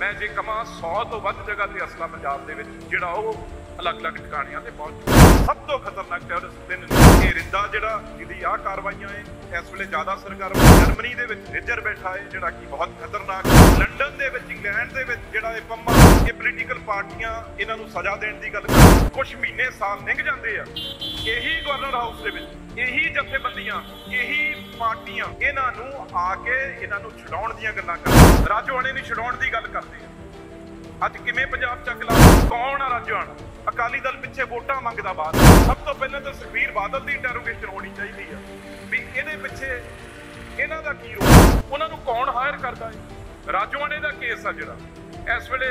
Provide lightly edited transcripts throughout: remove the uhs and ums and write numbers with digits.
मैं जे कमां 100 तो वध जगह ते असला पंजाब दे विच जिहड़ा ओह अलग-अलग ठिकाणियां ते पहुंच सब तो खतरनाक टैररिस्ट दिन ये रिंदा जिहड़ा जिहदी आ कार्रवाइयां है इस वेले ज्यादा सरकार जर्मनी दे विच रिजर बैठा है जिहड़ा कि बहुत खतरनाक लंडन दे विच इंग्लैंड दे विच जिहड़ा ये पंमा ये पोलीटिकल पार्टियां इन्हां नूं सजा देण दी गल कर कुछ महीने साल लंघ जांदे आ यही गवर्नर हाउस दे विच यही जथेबंदियां यही पार्टियां इन्हां नूं आके इन्हां नूं छुड़ाउण दीयां गल्लां कर राजोआणे नूं छुड़ाउण दी गल करदे आ अज किवें पंजाब च अगला कौन आ राजोआणा अकाली दल पिछे वोटां मंगदा बात सब तो पहले तो सुखबीर बादल की इंटरोगेशन होनी चाहिए है भी ये पिछे इन्हां दा की रोल उन्हां नूं कौन हायर करदा है राजोआणे दा केस आ जिहड़ा इस वेले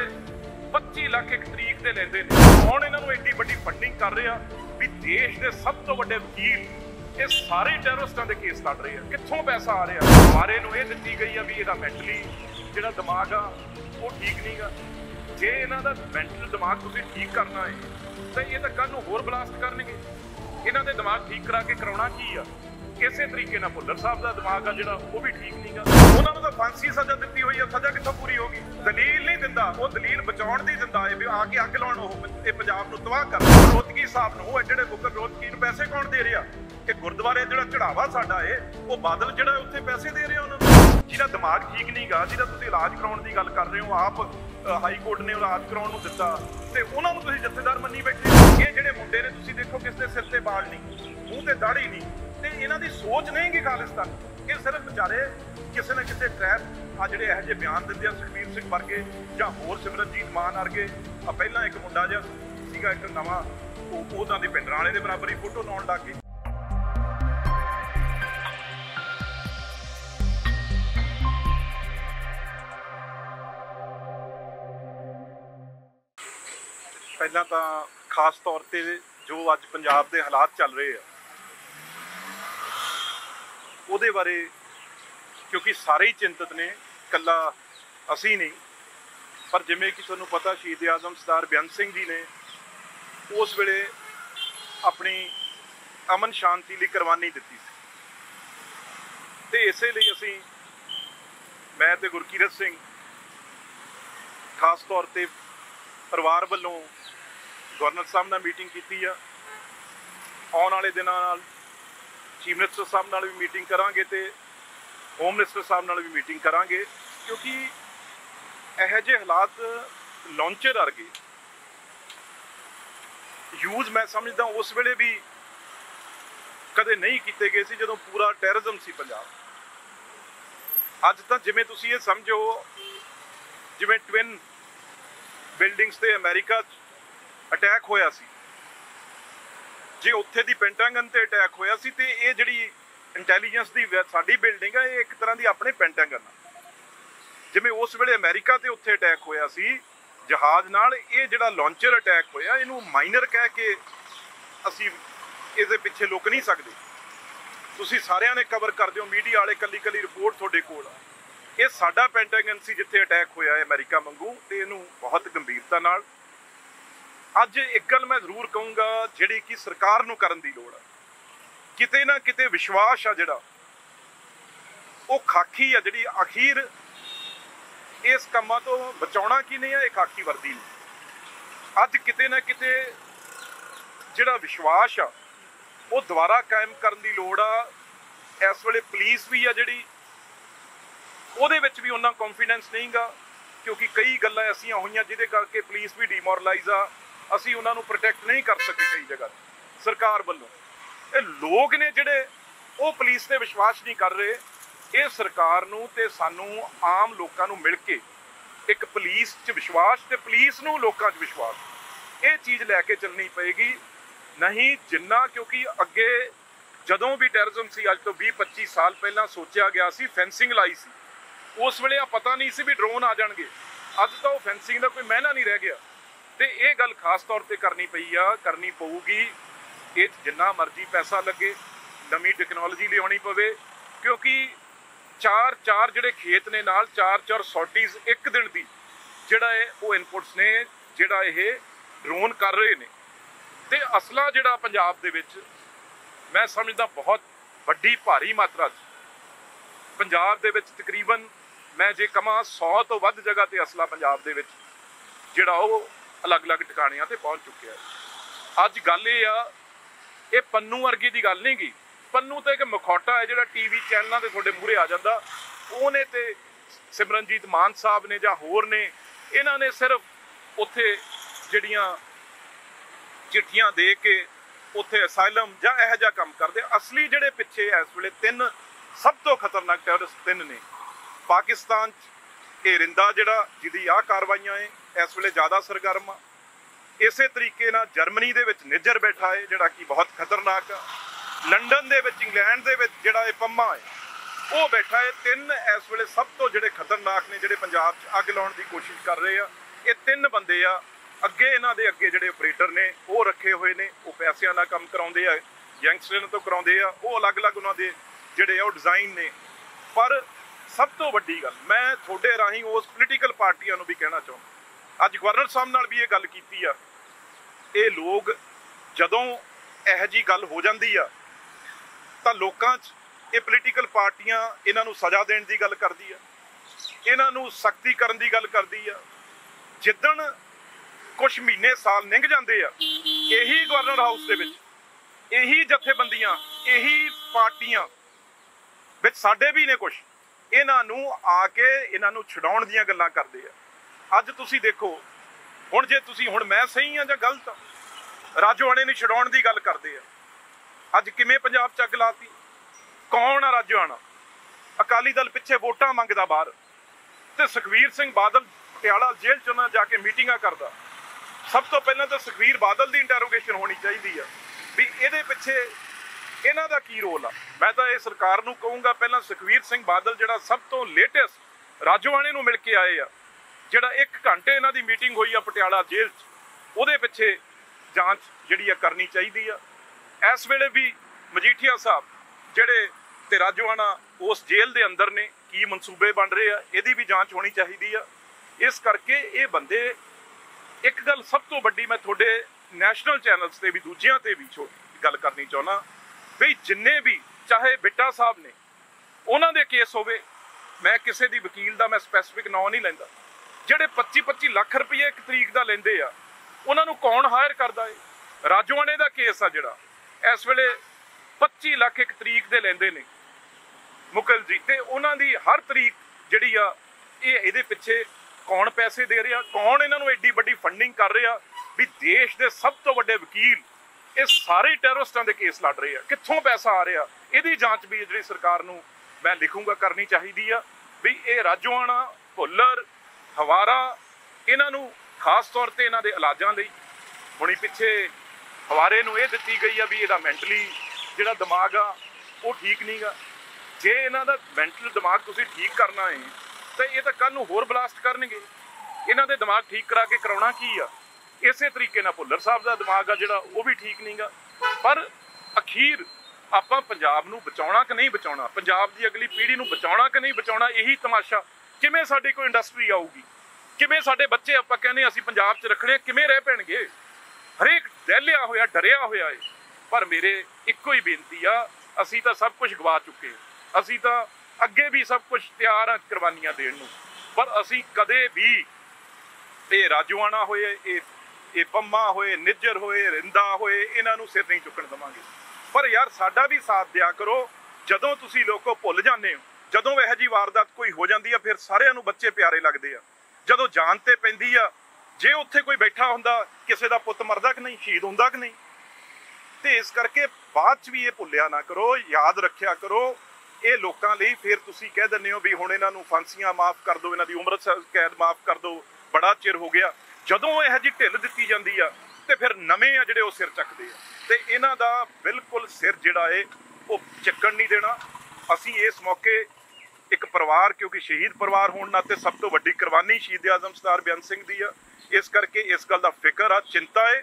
25 लाख एक तरीक दे लैंदे ने कौन इन्हां नूं एडी वड्डी फंडिंग कर रहा भी देश दे सब तो वड्डे वकील ये सारे टैररिस्टां दे केस लड़ रहे हैं कित्थों पैसा आ रहा मारे नूं ये दित्ती गई है भी इहदा मैंटली जिहड़ा दिमाग आ वो ठीक नहीं गा जे इन्हां दा मैंटल दिमाग तुसीं ठीक करना है तो ये तो कल नूं होर ब्लास्ट करनगे इन्हां दे दिमाग ठीक करा के कराउणा की आ इसे तरीके नाल भुल्लर साहब का दिमाग आ जिहड़ा वो भी ठीक नहीं गा उन्हां नूं तां फांसी सज़ा दित्ती हुई है सज़ा कित्थों पूरी होगी दलील नहीं दिंदा वो दलील बचाउण दी दिंदा है भी आके अग लाउण ओह इह पंजाब नूं तबाह कर रोहतगी साहब नूं जिहड़े मुकर रोहतगी नूं पैसे कौन दे रिहा कि गुरुद्वारे जिहड़ा चढ़ावा साडा है वो बादल जिहड़ा उत्थे पैसे दे रिहा उन्हां नूं जिहदा दिमाग ठीक नहीं गा जिहदा तुसीं इलाज कराउण दी गल कर रहे हो आप हाई कोर्ट ने इलाज कराउण नूं दित्ता ते उन्हां नूं तुसीं जथेदार मन्नी बैठे ये जिहड़े मुंडे ने तुसीं देखो किस दे सिर ते बाल नहीं मूंह ते दाढ़ी नहीं ते इन्हां दी सोच नहीं गी खालिस्तान ये सिर्फ बेचारे किसी ना किसी ट्रैप आ जिहड़े इहो ਜਿਹੇ ਬਿਆਨ ਦਿੰਦੇ ਆ ਸੁਖਬੀਰ ਸਿੰਘ ਵਰਗੇ ਜਾਂ ਹੋਰ ਸਿਮਰਨਜੀਤ ਮਾਨ ਵਰਗੇ ਆ ਪਹਿਲਾਂ ਇੱਕ ਮੁੰਡਾ ਜਿਹਾ ਸੀਗਾ ਇੱਕ ਨਵਾਂ ਉਹਦਾਂ ਦੇ ਪਿੰਡਰਾਂ ਵਾਲੇ ਦੇ ਬਰਾਬਰ ਹੀ ਫੋਟੋ ਲਾਉਣ ਲੱਗ ਗਏ ਪਹਿਲਾਂ ਤਾਂ ਖਾਸ ਤੌਰ ਤੇ ਜੋ ਅੱਜ ਪੰਜਾਬ ਦੇ ਹਾਲਾਤ ਚੱਲ ਰਹੇ ਆ ਉਹਦੇ ਬਾਰੇ ਕਿਉਂਕਿ ਸਾਰੇ ਹੀ ਚਿੰਤਤ ਨੇ ਕੱਲਾ ਅਸੀਂ ਨਹੀਂ ਪਰ ਜਿਵੇਂ ਕਿ ਤੁਹਾਨੂੰ ਪਤਾ ਸ਼ਹੀਦ ਆਜ਼ਮ ਸਰਦਾਰ ਬੇਅੰਤ ਸਿੰਘ ਜੀ ਨੇ ਉਸ ਵੇਲੇ ਆਪਣੀ ਅਮਨ ਸ਼ਾਂਤੀ ਲਈ ਕੁਰਬਾਨੀ ਦਿੱਤੀ ਸੀ ਤੇ ਇਸੇ ਲਈ ਅਸੀਂ ਮੈਂ ਤੇ ਗੁਰਕੀਰਤ ਸਿੰਘ ਖਾਸ ਤੌਰ ਤੇ ਪਰਿਵਾਰ ਵੱਲੋਂ ਗਵਰਨਰ ਸਾਹਿਬ ਨਾਲ ਮੀਟਿੰਗ ਕੀਤੀ ਆ ਆਉਣ ਵਾਲੇ ਦਿਨਾਂ ਨਾਲ ਚੀਫ ਮਿਨਿਸਟਰ ਸਾਹਿਬ ਨਾਲ ਵੀ ਮੀਟਿੰਗ ਕਰਾਂਗੇ ਤੇ ਹੋਮ ਮਿਨਿਸਟਰ ਸਾਹਿਬ ਨਾਲ ਵੀ ਮੀਟਿੰਗ ਕਰਾਂਗੇ ਕਿਉਂਕਿ ਇਹੋ ਜਿਹੇ ਹਾਲਾਤ ਲਾਂਚਰ ਵਰਗੇ ਯੂਜ਼ ਮੈਂ ਸਮਝਦਾ ਉਸ ਵੇਲੇ ਵੀ ਕਦੇ ਨਹੀਂ ਕੀਤੇ ਗਏ ਸੀ ਜਦੋਂ ਪੂਰਾ ਟੈਰਰਿਜ਼ਮ ਸੀ ਪੰਜਾਬ ਅੱਜ ਤਾਂ ਜਿਵੇਂ ਤੁਸੀਂ ਇਹ ਸਮਝੋ ਜਿਵੇਂ ਟਵਿਨ ਬਿਲਡਿੰਗਸ ਤੇ ਅਮਰੀਕਾ ਅਟੈਕ ਹੋਇਆ ਸੀ ਜੇ ਉੱਥੇ ਦੀ ਪੈਂਟਾਗਨ ਤੇ ਅਟੈਕ ਹੋਇਆ ਸੀ ਤੇ ਇਹ ਜਿਹੜੀ ਇੰਟੈਲੀਜੈਂਸ ਦੀ ਸਾਡੀ ਬਿਲਡਿੰਗ ਹੈ ਇਹ ਇੱਕ ਤਰ੍ਹਾਂ ਦੀ ਆਪਣੇ ਪੈਂਟਾਗਨ ਆ ਜਿਵੇਂ ਉਸ ਵੇਲੇ ਅਮਰੀਕਾ ਤੇ ਉੱਥੇ ਅਟੈਕ ਹੋਇਆ ਸੀ ਜਹਾਜ਼ ਨਾਲ ਇਹ ਜਿਹੜਾ ਲਾਂਚਰ ਅਟੈਕ ਹੋਇਆ ਇਹਨੂੰ ਮਾਈਨਰ ਕਹਿ ਕੇ ਅਸੀਂ ਇਹਦੇ ਪਿੱਛੇ ਲੁਕ ਨਹੀਂ ਸਕਦੇ ਤੁਸੀਂ ਸਾਰਿਆਂ ਨੇ ਕਵਰ ਕਰਦੇ ਹੋ ਮੀਡੀਆ ਵਾਲੇ ਕੱਲੀ ਕੱਲੀ ਰਿਪੋਰਟ ਤੁਹਾਡੇ ਕੋਲ ਆ ਇਹ ਸਾਡਾ ਪੈਂਟਾਗਨ ਸੀ ਜਿੱਥੇ ਅਟੈਕ ਹੋਇਆ ਹੈ ਅਮਰੀਕਾ ਵਾਂਗੂ ਤੇ ਇਹਨੂੰ ਬਹੁਤ ਗੰਭੀਰਤਾ ਨਾਲ ਅੱਜ ਇੱਕ ਗੱਲ ਮੈਂ ਜ਼ਰੂਰ ਕਹੂੰਗਾ ਜਿਹੜੀ ਕਿ ਸਰਕਾਰ ਨੂੰ ਕਰਨ ਦੀ ਲੋੜ ਆ ਕਿਤੇ ਨਾ ਕਿਤੇ ਵਿਸ਼ਵਾਸ ਆ ਜਿਹੜਾ ਉਹ ਖਾਕੀ ਆ ਜਿਹੜੀ ਅਖੀਰ ਇਸ ਕੰਮਾਂ ਤੋਂ ਬਚਾਉਣਾ ਕੀ ਨਹੀਂ ਆ ਇਹ ਖਾਕੀ ਵਰਦੀ ਨੇ ਅੱਜ ਕਿਤੇ ਨਾ ਕਿਤੇ ਜਿਹੜਾ ਵਿਸ਼ਵਾਸ ਆ ਉਹ ਦੁਬਾਰਾ ਕਾਇਮ ਕਰਨ ਦੀ ਲੋੜ ਆ ਇਸ ਵੇਲੇ ਪੁਲਿਸ ਵੀ ਆ ਜਿਹੜੀ ਉਹਦੇ ਵਿੱਚ ਵੀ ਉਹਨਾਂ ਕੌਨਫੀਡੈਂਸ ਨਹੀਂ ਗਾ ਕਿਉਂਕਿ ਕਈ ਗੱਲਾਂ ਐਸੀਆਂ ਹੋਈਆਂ ਜਿਹਦੇ ਕਰਕੇ ਪੁਲਿਸ ਵੀ ਡੀਮੋਰਲਾਈਜ਼ ਆ ਅਸੀਂ ਉਹਨਾਂ ਨੂੰ ਪ੍ਰੋਟੈਕਟ ਨਹੀਂ ਕਰ ਸਕੇ ਕਈ ਜਗ੍ਹਾ ਸਰਕਾਰ ਵੱਲੋਂ ਇਹ ਲੋਕ ਨੇ ਜਿਹੜੇ ਉਹ ਪੁਲਿਸ ਤੇ ਵਿਸ਼ਵਾਸ ਨਹੀਂ ਕਰ ਰਹੇ ਇਹ ਸਰਕਾਰ ਨੂੰ ਤੇ ਸਾਨੂੰ ਆਮ ਲੋਕਾਂ ਨੂੰ ਮਿਲ ਕੇ ਇੱਕ ਪੁਲਿਸ 'ਚ ਵਿਸ਼ਵਾਸ ਤੇ ਪੁਲਿਸ ਨੂੰ ਲੋਕਾਂ 'ਚ ਵਿਸ਼ਵਾਸ ਇਹ ਚੀਜ਼ ਲੈ ਕੇ ਚੱਲਣੀ ਪਏਗੀ ਨਹੀਂ ਜਿੰਨਾ ਕਿਉਂਕਿ ਅੱਗੇ ਜਦੋਂ ਵੀ ਟੈਰਰਿਜ਼ਮ ਸੀ ਅੱਜ ਤੋਂ 20-25 ਸਾਲ ਪਹਿਲਾਂ ਸੋਚਿਆ ਗਿਆ ਸੀ ਫੈਂਸਿੰਗ ਲਾਈ ਸੀ ਉਸ ਵੇਲੇ ਆ ਪਤਾ ਨਹੀਂ ਸੀ ਵੀ ਡਰੋਨ ਆ ਜਾਣਗੇ ਅੱਜ ਤਾਂ ਉਹ ਫੈਂਸਿੰਗ ਦਾ ਕੋਈ ਮਹਿਨਾ ਨਹੀਂ ਰਹਿ ਗਿਆ ਤੇ ਇਹ ਗੱਲ ਖਾਸ ਤੌਰ ਤੇ ਕਰਨੀ ਪਊਗੀ ਇਹ ਜਿੰਨਾ ਮਰਜ਼ੀ ਪੈਸਾ ਲੱਗੇ ਨਵੀਂ ਟੈਕਨੋਲੋਜੀ ਲਿਆਉਣੀ ਪਵੇ ਕਿਉਂਕਿ ਚਾਰ ਜਿਹੜੇ ਖੇਤ ਨੇ ਨਾਲ ਚਾਰ ਸੌਟੀਜ਼ ਇੱਕ ਦਿਨ ਦੀ ਜਿਹੜਾ ਉਹ ਇਨਪੁਟਸ ਨੇ ਜਿਹੜਾ ਇਹ ਡਰੋਨ ਕਰ ਰਹੇ ਨੇ ਤੇ ਅਸਲਾ ਜਿਹੜਾ ਪੰਜਾਬ ਦੇ ਵਿੱਚ ਮੈਂ ਸਮਝਦਾ ਬਹੁਤ ਵੱਡੀ ਭਾਰੀ ਮਾਤਰਾ 'ਚ ਪੰਜਾਬ ਦੇ ਵਿੱਚ ਤਕਰੀਬਨ मैं जे कमां 100 तो वध जगह ते असला पंजाब दे विच जिहड़ा वो अलग-अलग ठिकाणियां ते पहुंच चुकिया है। अज गल ये आ, ये पन्नू वर्गी दी गल नहीं गी। पन्नू तो एक मखौटा है जिहड़ा टीवी चैनलों ते तुहाडे मूहरे आ जांदा। ਉਹਨੇ ते सिमरनजीत मान साहब ने जां होर ने, इन्हां ने सिर्फ उत्थे जिहड़ियां चिट्ठियां दे के उत्थे असाइलम जां इहो जिहा काम करदे। असली जिहड़े पिछे इस वेले 3 सब तो खतरनाक टैरोरिस्ट 3 ने पाकिस्तान च। ये रिंदा जिहड़ा जिहदी आ कार्रवाइयां है इस वेले ज़्यादा सरगर्म आ। इसे तरीके नाल जर्मनी दे विच निज्जर बैठा है जिहड़ा कि बहुत खतरनाक आ। लंडन दे विच इंग्लैंड दे विच जिहड़ा पम्मा है वो बैठा है। 3 इस वेले सब तो जिहड़े खतरनाक ने जिहड़े पंजाब च अग लाउण दी कोशिश कर रहे आ। ये 3 बंदे आ। अगे इन्हां दे अगे जिहड़े ऑपरेटर ने वो रखे हुए ने, वो पैसिਆਂ नाल काम कराउंदे आ, यंगस्टरां तो कराउंदे आ। वो अलग-अलग उन्हां दे जिहड़े आ डिज़ाइन ने। पर सब तो वड्डी गल मैं थोड़े राही उस पोलीटिकल पार्टियां नूं भी कहना चाहुंदा। अज गवर्नर साहब नाल भी ये गल कीती आ। ये लोग जदों इहो जी गल हो जाती आ तां लोकां च ये पोलीटिकल पार्टियां इन्हां नूं सज़ा देण दी गल करदी आ, इन्हां नूं सख्ती करन दी गल करदी आ। जिद्दण कुछ महीने साल लंघ जाते आ, यही गवर्नर हाउस दे विच यही जथेबंदियां यही पार्टियां विच साडे भी ने कुछ इन्हां नूं आके इन्हां नूं छडाउण दीयां गल्लां करदे आ। अज तुसीं देखो हुण जे तुसीं हुण मैं सही हाँ जां गलत आ, राजोआणे नूं छडाउण दी गल करदे आ। अज किवें पंजाब च अग लाती? कौन आ राजोआणा? अकाली दल पिछे वोटां मंगदा बाहर ते सुखबीर सिंह बादल पटियाला जेल च उन्हां जाके मीटिंगां करदा। सब तो पहलां तो सुखबीर बादल की इंटैरोगेशन होनी चाहिए भी इहदे पिछे इन्हां दा की रोल आ। मैं तो ये सरकार नूं कहूँगा पहलां सुखबीर सिंह बादल जिहड़ा सब तो लेटेस्ट राजोआणे नूं मिल के आए आ, जिहड़ा 1 घंटे इन्हां दी मीटिंग हुई आ पटियाला जेल च, उहदे पिछे जांच जिहड़ी आ करनी चाहिए आ। इस वेले भी मजीठिया साहब जिहड़े ते राजोआणा उस जेल दे अंदर ने, की मनसूबे बन रहे आ, इहदी भी जांच होनी चाहिए आ। इस करके ये बंदे एक गल सब तो वड्डी मैं थोड़े नैशनल चैनल्स ते भी दूजियां ते भी गल करनी चाहुंदा भी जिन्ने भी चाहे बिट्टा साहब ने उन्हां दे केस होवे, मैं किसी दी वकील दा मैं स्पैसिफिक नाम नहीं लैंदा, जिहड़े 25-25 लाख रुपये 1 तरीक दा लैंदे आ उन्हां नूं कौन हायर करदा है? राजोआणे दा केस आ जिहड़ा इस वेले 25 लाख 1 तरीक दे लैंदे ने मुकल जी, ते उन्हां दी हर तरीक जिहड़ी आ इहदे पिछे कौन पैसे दे रहा, कौन इन्हां नूं एड्डी वड्डी फंडिंग कर रहा भी देश के सब तो वड्डे वकील ये सारे टैरोरिस्टां दे केस लड़ रहे हैं, कित्थों पैसा आ रहा? इहदी जांच भी जिहड़ी सरकार नूं मैं लिखूंगा करनी चाहिए आ भी ये राजोआणा भुल्लर हवारा इन्हां नूं खास तौर पर इन्हां दे इलाजां लई हुणी पिछे हवारे नूं ये दित्ती गई आ भी इहदा मैंटली जिहड़ा दिमाग आ वो ठीक नहीं गा। जे इन्हां दा मैंटल दिमाग तुसीं ठीक करना है तो ये तो कल नूं होर ब्लास्ट करनगे। इन्हां दे दिमाग ठीक करा के कराउणा की आ? इसे तरीके नाल भुल्लर साहब का दिमाग आ जिहड़ा वो भी ठीक नहीं गा। पर अखीर आपां पंजाब नूं बचाउणा कि नहीं बचाउणा, पंजाब की अगली पीढ़ी नूं बचाउणा कि नहीं बचाउणा, यही तमाशा। किवें साडे कोई इंडस्ट्री आऊगी, किवें साडे बच्चे आपां कहने असीं पंजाब च रखणे, किवें रह पैणगे? हरेक दहलिया होया डरिया होया है। पर मेरे इक्को ही बेनती आ, असीं तां सब कुछ गवा चुके, असीं तां अगे भी सब कुछ तैयार हाँ कुर्बानियां देण नूं, पर असीं कदे भी ये राजोआणा होए ये पम्मा होए निज्जर होए रिंदा होए इन्हां नूं सिर नहीं चुकण देवांगे। पर यार साडा भी साथ दिया करो। जदों तुसीं लोको भुल जांदे हो, जदों इहो जी वारदात कोई हो जाती है फिर सारिआं नूं बच्चे प्यारे लगदे आ। जदों जान ते पैंदी आ, जे उत्थे कोई बैठा हुंदा किसे दा पुੱਤ मरदा कि नहीं, शहीद हुंदा कि नहीं? ते इस करके बाद च भी ये भुल्लिया ना करो, याद रखिया करो। ये लोगों लिए फिर तुसी कह दिंदे हो भी हुण इन्हां नूं फांसियां माफ़ कर दो, इन्हां दी उम्र कैद माफ़ कर दो, बड़ा चिर हो गया। जदों इहो जी ढिल दित्ती जांदी आ ते फिर नवें आ जिहड़े वो सिर चकदे आ, ते इन्हां दा बिल्कुल सिर जिहड़ा है वो चक्कण नहीं देना। असीं इस मौके एक परिवार, क्योंकि शहीद परिवार होने नाते सब तो वड्डी कुर्बानी शहीद आजम सरदार बेअंत सिंह दी आ, इस करके इस गल दा फिक्र आ, चिंता है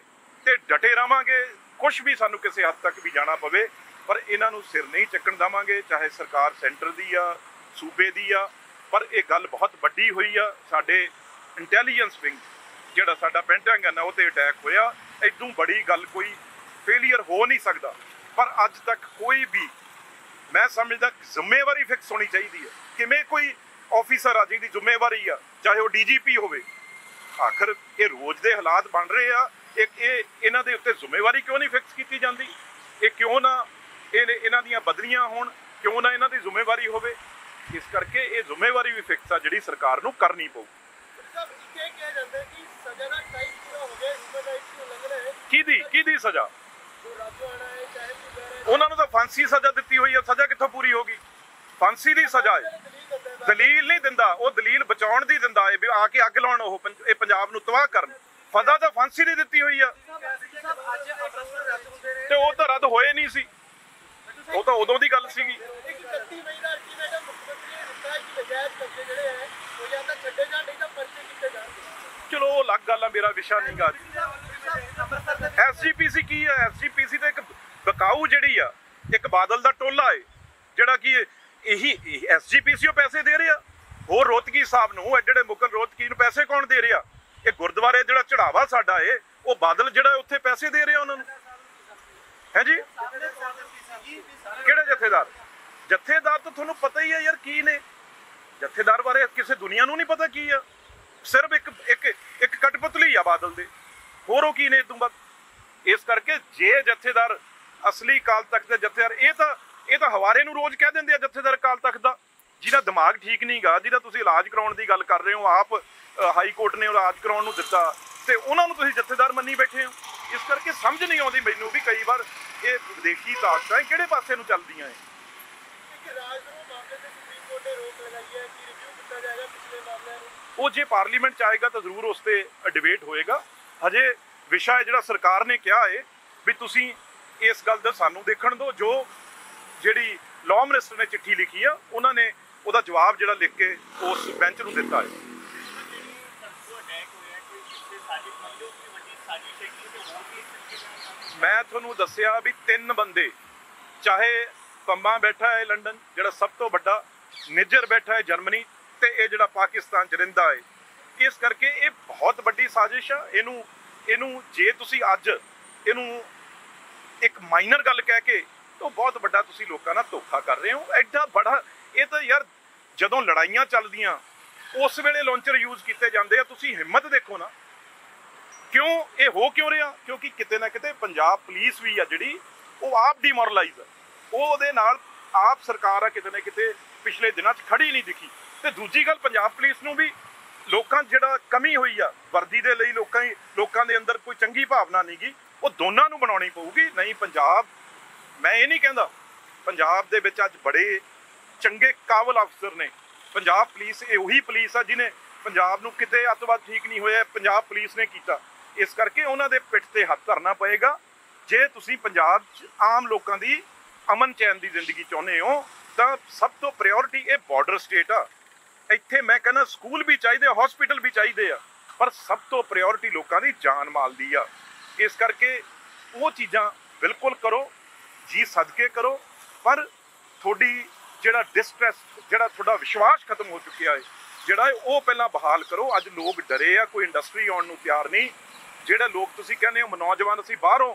ते डटे रहांगे। कुछ भी सानू किसी हद तक भी जाना पवे पर इन्हां नूं सिर नहीं चक्कण देवांगे, चाहे सरकार सेंटर दी आ सूबे दी आ। पर यह गल बहुत वड्डी हुई आ। साडे इंटैलीजेंस विंग जिहड़ा साडा पेंटागन है उहते अटैक होया, इदों बड़ी गल कोई फेलीयर हो नहीं सकता। पर अज तक कोई भी मैं समझदा जिम्मेवारी फिक्स होनी चाहिए है। किवें कोई ਆਫੀਸਰ ਆ ਜਿਹਦੀ ਜ਼ਿੰਮੇਵਾਰੀ ਆ, ਚਾਹੇ ਉਹ ਡੀਜੀਪੀ ਹੋਵੇ। ਆਖਰ ਇਹ ਰੋਜ਼ ਦੇ ਹਾਲਾਤ ਬਣ ਰਹੇ ਆ, ਇਹ ਇਹਨਾਂ ਦੇ ਉੱਤੇ ਜ਼ਿੰਮੇਵਾਰੀ ਕਿਉਂ ਨਹੀਂ ਫਿਕਸ ਕੀਤੀ ਜਾਂਦੀ? ਇਹ ਕਿਉਂ ਨਾ ਇਹਨਾਂ ਦੀਆਂ ਬਦਲੀਆਂ ਹੋਣ, ਕਿਉਂ ਨਾ ਇਹਨਾਂ ਦੀ ਜ਼ਿੰਮੇਵਾਰੀ ਹੋਵੇ? ਇਸ ਕਰਕੇ ਇਹ ਜ਼ਿੰਮੇਵਾਰੀ ਵੀ ਫਿਕਸ ਆ ਜਿਹੜੀ ਸਰਕਾਰ ਨੂੰ ਕਰਨੀ ਪਊ। ਕਿਹਦੀ ਸਜ਼ਾ? ਉਹਨਾਂ ਨੂੰ ਤਾਂ ਫਾਂਸੀ ਸਜ਼ਾ ਦਿੱਤੀ ਹੋਈ ਹੈ, ਸਜ਼ਾ ਕਿੱਥੋਂ ਪੂਰੀ ਹੋਗੀ? ਫਾਂਸੀ ਦੀ ਸਜ਼ਾ ਹੈ। ਦਲੀਲ ਨਹੀਂ ਦਿੰਦਾ, ਉਹ ਦਲੀਲ ਬਚਾਉਣ ਦੀ ਦਿੰਦਾ ਹੈ ਵੀ ਆ ਕੇ ਅੱਗ ਲਾਉਣ ਉਹ ਇਹ ਪੰਜਾਬ ਨੂੰ ਤਬਾਹ ਕਰਨ। ਸਜ਼ਾ ਤਾਂ ਫਾਂਸੀ ਦੀ ਦਿੱਤੀ ਹੋਈ ਆ, ਤੇ ਉਹ ਤਾਂ ਰੱਦ ਹੋਏ ਨਹੀਂ ਸੀ, ਉਹ ਤਾਂ ਉਦੋਂ ਦੀ ਗੱਲ ਸੀਗੀ। ਚਲੋ ਉਹ ਅਲੱਗ ਗੱਲ ਆ, ਮੇਰਾ ਵਿਸ਼ਾ ਨਹੀਂ ਗਾ। ਐਸਜੀਪੀਸੀ ਕੀ ਹੈ? ਐਸਜੀਪੀਸੀ ਤਾਂ ਇੱਕ ਬਕਾਊ ਜਿਹੜੀ ਆ, ਇੱਕ ਬਾਦਲ ਦਾ ਟੋਲਾ ਹੈ ਜਿਹੜਾ ਕਿ ਇਹੀ ਐਸਜੀਪੀਸੀ ਉਹ ਪੈਸੇ ਦੇ ਰਿਹਾ। ਹੋਰ ਰੋਹਤਗੀ ਸਾਹਿਬ ਨੂੰ, ਐਡੇ ਮੁਗਲ ਰੋਹਤਗੀ ਨੂੰ ਪੈਸੇ ਕੌਣ ਦੇ ਰਿਹਾ? ਇਹ ਗੁਰਦੁਆਰੇ ਜਿਹੜਾ ਚੜਾਵਾ ਸਾਡਾ ਏ, ਉਹ ਬਾਦਲ ਜਿਹੜਾ ਉੱਥੇ ਪੈਸੇ ਦੇ ਰਿਹਾ ਉਹਨਾਂ ਨੂੰ, ਹੈ ਜੀ। ਕਿਹੜੇ ਜਥੇਦਾਰ? ਜਥੇਦਾਰ ਤਾਂ ਤੁਹਾਨੂੰ ਪਤਾ ਹੀ ਹੈ ਯਾਰ ਕੀ ਨੇ। ਜਥੇਦਾਰ ਬਾਰੇ ਕਿਸੇ ਦੁਨੀਆ ਨੂੰ ਨਹੀਂ ਪਤਾ ਕੀ ਆ। ਸਿਰਫ ਇੱਕ ਕਠਪੁਤਲੀ ਆ ਬਾਦਲ ਦੇ, ਹੋਰ ਉਹ ਕੀ ਨੇ ਤੋਂ ਬਾਅਦ। ਇਸ ਕਰਕੇ ਜੇ ਜਥੇਦਾਰ ਅਸਲੀ ਅਕਾਲ ਤਖਤ ਦੇ ਜਥੇਦਾਰ, ਇਹ ਤਾਂ ਹਵਾਰੇ ਨੂੰ ਰੋਜ਼ ਕਹਿ ਦਿੰਦੇ ਆ ਜਥੇਦਾਰ ਅਕਾਲ ਤਖਤ ਦਾ, ਜਿਹਦਾ ਦਿਮਾਗ ਠੀਕ ਨਹੀਂ ਗਾ, ਜਿਹਦਾ ਤੁਸੀਂ ਇਲਾਜ ਕਰਾਉਣ ਦੀ ਗੱਲ ਕਰ ਰਹੇ ਹੋ, ਆਪ ਹਾਈ ਕੋਰਟ ਨੇ ਇਲਾਜ ਕਰਾਉਣ ਨੂੰ ਦਿੱਤਾ, ਤੇ ਉਹਨਾਂ ਨੂੰ ਤੁਸੀਂ ਜਥੇਦਾਰ ਮੰਨੀ ਬੈਠੇ ਹੋ। ਇਸ ਕਰਕੇ ਸਮਝ ਨਹੀਂ ਆਉਂਦੀ ਮੈਨੂੰ ਵੀ ਕਈ ਵਾਰ ਇਹ ਵਿਦੇਸ਼ੀ ਤਾਕਤਾਂ ਕਿਹੜੇ ਪਾਸੇ ਨੂੰ ਚੱਲਦੀਆਂ ਹੈ। ਉਹ ਜੇ ਪਾਰਲੀਮੈਂਟ ਚ ਆਏਗਾ ਤਾਂ ਜ਼ਰੂਰ ਉਸ ਤੇ ਡਿਬੇਟ ਹੋਏਗਾ। ਹਜੇ ਵਿਸ਼ਾ ਹੈ ਜਿਹੜਾ ਸਰਕਾਰ ਨੇ ਕਿਹਾ ਹੈ ਵੀ ਤੁਸੀਂ ਇਸ ਗੱਲ ਦਾ ਸਾਨੂੰ ਦੇਖਣ ਦਿਓ। ਜੋ ਜਿਹੜੀ ਲਾਅ ਮਿਨਿਸਟਰ ਨੇ ਚਿੱਠੀ ਲਿਖੀ ਆ, ਉਹਨਾਂ ਨੇ ਉਹਦਾ ਜਵਾਬ ਜਿਹੜਾ ਲਿਖ ਕੇ ਉਸ ਬੈਂਚ ਨੂੰ ਦਿੱਤਾ ਹੈ। ਮੈਂ ਤੁਹਾਨੂੰ ਦੱਸਿਆ ਵੀ 3 ਬੰਦੇ, ਚਾਹੇ ਪੰਮਾ ਬੈਠਾ ਹੈ ਲੰਡਨ ਜਿਹੜਾ ਸਭ ਤੋਂ ਵੱਡਾ, ਨਿੱਜਰ ਬੈਠਾ ਹੈ ਜਰਮਨੀ, ਤੇ ਇਹ ਜਿਹੜਾ ਪਾਕਿਸਤਾਨ ਚ ਰਹਿੰਦਾ ਹੈ। ਇਸ ਕਰਕੇ ਇਹ ਬਹੁਤ ਵੱਡੀ ਸਾਜ਼ਿਸ਼ ਆ। ਇਹਨੂੰ ਜੇ ਤੁਸੀਂ ਅੱਜ ਇਹਨੂੰ ਇੱਕ ਮਾਈਨਰ ਗੱਲ ਕਹਿ ਕੇ, ਤਾਂ ਬਹੁਤ ਵੱਡਾ ਤੁਸੀਂ ਲੋਕਾਂ ਨਾਲ ਧੋਖਾ ਕਰ ਰਹੇ ਹੋ। ਐਡਾ ਬੜਾ ਇਹ ਤਾਂ ਯਾਰ, ਜਦੋਂ ਲੜਾਈਆਂ ਚੱਲਦੀਆਂ ਉਸ ਵੇਲੇ ਲਾਂਚਰ ਯੂਜ਼ ਕੀਤੇ ਜਾਂਦੇ ਆ। ਤੁਸੀਂ ਹਿੰਮਤ ਦੇਖੋ ਨਾ, ਕਿਉਂ ਇਹ ਹੋ ਕਿਉਂ ਰਿਹਾ? ਕਿਉਂਕਿ ਕਿਤੇ ਨਾ ਕਿਤੇ ਪੰਜਾਬ ਪੁਲਿਸ ਵੀ ਆ ਜਿਹੜੀ, ਉਹ ਆਪ ਡਿਮੋਰਲਾਈਜ਼ ਆ, ਉਹਦੇ ਨਾਲ ਆਪ ਸਰਕਾਰ ਆ ਕਿਤੇ ਨਾ ਕਿਤੇ ਪਿਛਲੇ ਦਿਨਾਂ 'ਚ ਖੜੀ ਨਹੀਂ ਦਿਖੀ। ਤੇ ਦੂਜੀ ਗੱਲ, ਪੰਜਾਬ ਪੁਲਿਸ ਨੂੰ ਵੀ ਲੋਕਾਂ ਜਿਹੜਾ ਕਮੀ ਹੋਈ ਆ ਵਰਦੀ ਦੇ ਲਈ, ਲੋਕਾਂ ਦੇ ਅੰਦਰ ਕੋਈ ਚੰਗੀ ਭਾਵਨਾ ਨਹੀਂ ਗੀ, ਉਹ ਦੋਨਾਂ ਨੂੰ ਬਣਾਉਣੀ ਪਊਗੀ। ਨਹੀਂ ਪੰਜਾਬ, ਮੈਂ ਇਹ ਨਹੀਂ ਕਹਿੰਦਾ, ਪੰਜਾਬ ਦੇ ਵਿੱਚ ਅੱਜ ਬੜੇ ਚੰਗੇ ਕਾਬਲ ਅਫਸਰ ਨੇ। ਪੰਜਾਬ ਪੁਲਿਸ ਇਹ ਉਹੀ ਪੁਲਿਸ ਆ ਜਿਹਨੇ ਪੰਜਾਬ ਨੂੰ ਕਿਤੇ ਅੱਤਵਾਦ ਠੀਕ ਨਹੀਂ ਹੋਇਆ, ਪੰਜਾਬ ਪੁਲਿਸ ਨੇ ਕੀਤਾ। ਇਸ ਕਰਕੇ ਉਹਨਾਂ ਦੇ ਪਿੱਠ ਤੇ ਹੱਥ ਧਰਨਾ ਪਏਗਾ। ਜੇ ਤੁਸੀਂ ਪੰਜਾਬ 'ਚ ਆਮ ਲੋਕਾਂ ਦੀ ਅਮਨ ਚੈਨ ਦੀ ਜ਼ਿੰਦਗੀ ਚਾਹੁੰਦੇ ਹੋ, ਤਾਂ ਸਭ ਤੋਂ ਪ੍ਰਾਇੋਰਟੀ ਇਹ ਬਾਰਡਰ ਸਟੇਟ ਆ। ਇੱਥੇ ਮੈਂ ਕਹਿੰਦਾ ਸਕੂਲ ਵੀ ਚਾਹੀਦੇ, ਹਸਪੀਟਲ ਵੀ ਚਾਹੀਦੇ ਆ, ਪਰ ਸਭ ਤੋਂ ਪ੍ਰਾਇੋਰਟੀ ਲੋਕਾਂ ਦੀ ਜਾਨ ਮਾਲ ਦੀ ਆ। ਇਸ ਕਰਕੇ ਉਹ ਚੀਜ਼ਾਂ ਬਿਲਕੁਲ ਕਰੋ, ਜੀ ਸਦਕੇ ਕਰੋ, ਪਰ ਤੁਹਾਡੀ ਜਿਹੜਾ ਡਿਸਟ੍ਰੈਸ, ਜਿਹੜਾ ਤੁਹਾਡਾ ਵਿਸ਼ਵਾਸ ਖਤਮ ਹੋ ਚੁੱਕਿਆ ਹੈ, ਜਿਹੜਾ ਉਹ ਪਹਿਲਾਂ ਬਹਾਲ ਕਰੋ। ਅੱਜ ਲੋਕ ਡਰੇ ਆ, ਕੋਈ ਇੰਡਸਟਰੀ ਆਉਣ ਨੂੰ ਤਿਆਰ ਨਹੀਂ। ਜਿਹੜੇ ਲੋਕ ਤੁਸੀਂ ਕਹਿੰਦੇ ਹੋ ਨੌਜਵਾਨ ਅਸੀਂ ਬਾਹਰੋਂ,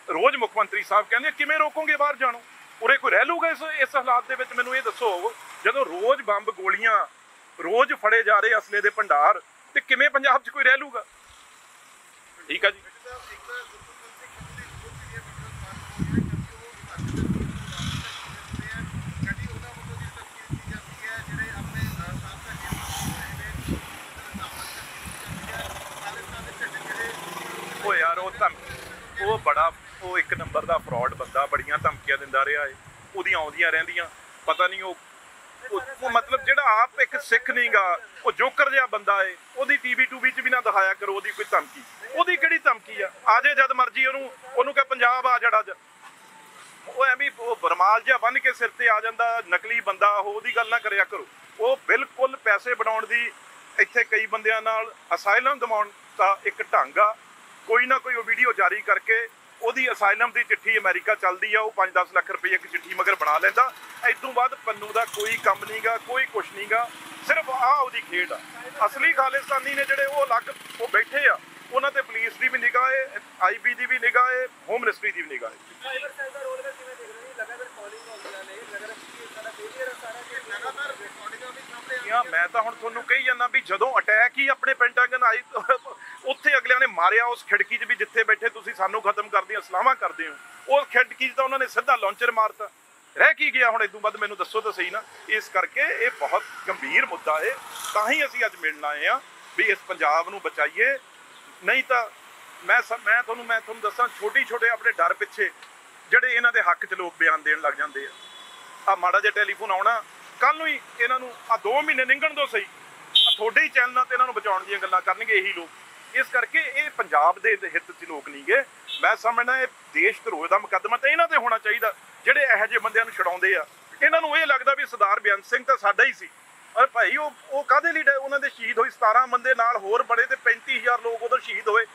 ਰੋਜ਼ ਮੁੱਖ ਮੰਤਰੀ ਸਾਹਿਬ ਕਹਿੰਦੇ ਕਿਵੇਂ ਰੋਕੋਗੇ ਬਾਹਰ ਜਾਣੋ? ਉਰੇ ਕੋਈ ਰਹਿ ਲੂਗਾ ਇਸ ਹਾਲਾਤ ਦੇ ਵਿੱਚ? ਮੈਨੂੰ ਇਹ ਦੱਸੋ, ਜਦੋਂ ਰੋਜ਼ ਬੰਬ ਗੋਲੀਆਂ, ਰੋਜ਼ ਫੜੇ ਜਾ ਰਹੇ ਅਸਲੇ ਦੇ ਭੰਡਾਰ, ਤੇ ਕਿਵੇਂ ਪੰਜਾਬ 'ਚ ਕੋਈ ਰਹਿ ਲੂਗਾ? ਠੀਕ ਆ ਜੀ। ਉਹ ਯਾਰ ਉਹ ਬੜਾ, ਉਹ ਇੱਕ ਨੰਬਰ ਦਾ ਫਰਾਡ ਬੰਦਾ, ਬੜੀਆਂ ਧਮਕੀਆਂ ਦਿੰਦਾ ਰਿਹਾ ਏ, ਉਹਦੀਆਂ ਆਉਂਦੀਆਂ ਰਹਿੰਦੀਆਂ। ਪਤਾ ਨਹੀਂ ਉਹ ਮਤਲਬ ਜਿਹੜਾ ਆਪ ਇੱਕ ਸਿੱਖ ਨਹੀਂ ਗਾ, ਉਹ ਜੋਕਰ ਜਿਹਾ ਬੰਦਾ ਏ। ਉਹਦੀ ਟੀਵੀ ਟੂਵੀ 'ਚ ਵੀ ਨਾ ਦਿਖਾਇਆ ਕਰੋ ਉਹਦੀ ਕੋਈ ਧਮਕੀ। ਉਹਦੀ ਕਿਹੜੀ ਧਮਕੀ ਆ? ਆ ਜੇ ਜਦ ਮਰਜੀ ਉਹਨੂੰ ਕਹੇ ਪੰਜਾਬ ਆ ਜਿਹੜਾ, ਉਹ ਐਵੇਂ ਉਹ ਬਰਮਾਲ ਜਿਹਾ ਬੰਨ੍ਹ ਕੇ ਸਿਰ ਤੇ ਆ ਜਾਂਦਾ, ਨਕਲੀ ਬੰਦਾ ਉਹ। ਉਹਦੀ ਗੱਲ ਨਾ ਕਰਿਆ ਕਰੋ। ਉਹ ਬਿਲਕੁਲ ਪੈਸੇ ਬਣਾਉਣ ਦੀ, ਇੱਥੇ ਕਈ ਬੰਦਿਆਂ ਨਾਲ ਅਸਾਈਲਮ ਦਿਵਾਉਣ ਦਾ ਇੱਕ ਢੰਗ ਆ। ਕੋਈ ਨਾ ਕੋਈ ਉਹ ਵੀਡੀਓ ਜਾਰੀ ਕਰਕੇ ਉਹਦੀ ਅਸਾਈਲਮ ਦੀ ਚਿੱਠੀ ਅਮਰੀਕਾ ਚੱਲਦੀ ਆ, ਉਹ 5-10 ਲੱਖ ਰੁਪਏ ਇੱਕ ਚਿੱਠੀ ਮਗਰ ਬਣਾ ਲੈਂਦਾ। ਇਦੋਂ ਬਾਅਦ ਪੰਨੂ ਦਾ ਕੋਈ ਕੰਮ ਨਹੀਂ ਗਾ, ਕੋਈ ਕੁਛ ਨਹੀਂ ਗਾ, ਸਿਰਫ ਉਹਦੀ ਖੇਡ ਆ। ਅਸਲੀ ਖਾਲਿਸਤਾਨੀ ਨੇ ਜਿਹੜੇ ਉਹ ਅਲੱਗ ਉਹ ਬੈਠੇ ਆ, ਉਹਨਾਂ ਤੇ ਪੁਲਿਸ ਦੀ ਵੀ ਨਿਗਾਹ ਹੈ, ਆਈਬੀ ਦੀ ਵੀ ਨਿਗਾਹ ਹੈ, ਹੋਮ ਮਿਨਿਸਟਰੀ ਦੀ ਵੀ ਨਿਗਾਹ ਹੈ। ਮੈਂ ਤਾਂ ਹੁਣ ਤੁਹਾਨੂੰ ਕਹੀ ਜਾਂਦਾ ਵੀ ਜਦੋਂ ਅਟੈਕ ਹੀ ਆਪਣੇ ਪੈਂਟਾਗਨ ਆਈ ਉੱਥੇ ਅਗਲਿਆਂ ਨੇ ਮਾਰਿਆ ਉਸ ਖਿੜਕੀ 'ਚ ਵੀ ਜਿੱਥੇ ਬੈਠੇ ਤੁਸੀਂ ਸਾਨੂੰ ਖਤਮ ਕਰਦੀਆਂ ਸਲਾਹਾਂ ਕਰਦੇ ਹੋ, ਉਸ ਖਿੜਕੀ 'ਚ ਤਾਂ ਉਹਨਾਂ ਨੇ ਸਿੱਧਾ ਲਾਂਚਰ ਮਾਰਤਾ। ਰਹਿ ਕੀ ਗਿਆ ਹੁਣ ਇਦੋਂ ਬਾਅਦ, ਮੈਨੂੰ ਦੱਸੋ ਤਾਂ ਸਹੀ ਨਾ। ਇਸ ਕਰਕੇ ਇਹ ਬਹੁਤ ਗੰਭੀਰ ਮੁੱਦਾ ਹੈ, ਤਾਂ ਹੀ ਅਸੀਂ ਅੱਜ ਮਿਲਣ ਆਏ ਆ ਵੀ ਇਸ ਪੰਜਾਬ ਨੂੰ ਬਚਾਈਏ। ਨਹੀਂ ਤਾਂ ਮੈਂ ਤੁਹਾਨੂੰ ਦੱਸਾਂ, ਛੋਟੇ ਆਪਣੇ ਡਰ ਪਿੱਛੇ ਜਿਹੜੇ ਇਹਨਾਂ ਦੇ ਹੱਕ 'ਚ ਲੋਕ ਬਿਆਨ ਦੇਣ ਲੱਗ ਜਾਂਦੇ ਆ ਮਾੜਾ ਜਿਹਾ ਟੈਲੀਫੋਨ ਆਉਣਾ, ਕੱਲ ਨੂੰ ਹੀ ਇਹਨਾਂ ਨੂੰ 2 ਮਹੀਨੇ ਨਿੰਗਣ ਦੋ ਸਹੀ, ਤੁਹਾਡੇ ਹੀ ਚੈਨਲਾਂ ਤੇ ਇਹਨਾਂ ਨੂੰ ਬਚਾਉਣ ਦੀਆਂ ਗੱਲਾਂ ਕਰਨਗੇ ਇਹੀ ਲੋਕ। ਇਸ ਕਰਕੇ ਇਹ ਪੰਜਾਬ ਦੇ ਹਿੱਤ 'ਚ ਲੋਕ ਨਹੀਂ ਗੇ। ਮੈਂ ਸਮਝਦਾ ਇਹ ਦੇਸ਼ ਧਰੋਹ ਦਾ ਮੁਕੱਦਮਾ ਤਾਂ ਇਹਨਾਂ ਤੇ ਹੋਣਾ ਚਾਹੀਦਾ, ਜਿਹੜੇ ਇਹੋ ਜਿਹੇ ਬੰਦਿਆਂ ਨੂੰ ਛਡਾਉਂਦੇ ਆ। ਇਹਨਾਂ ਨੂੰ ਇਹ ਲੱਗਦਾ ਵੀ ਸਰਦਾਰ ਬੇਅੰਤ ਸਿੰਘ ਤਾਂ ਸਾਡਾ ਹੀ ਸੀ, ਪਰ ਭਾਈ ਉਹ ਕਾਹਦੇ ਲਈ ਉਹਨਾਂ ਦੇ ਸ਼ਹੀਦ ਹੋਏ 17 ਬੰਦੇ ਨਾਲ ਹੋਰ ਬੜੇ ਤੇ 35,000 ਲੋਕ ਉਦੋਂ ਸ਼ਹੀਦ ਹੋਏ।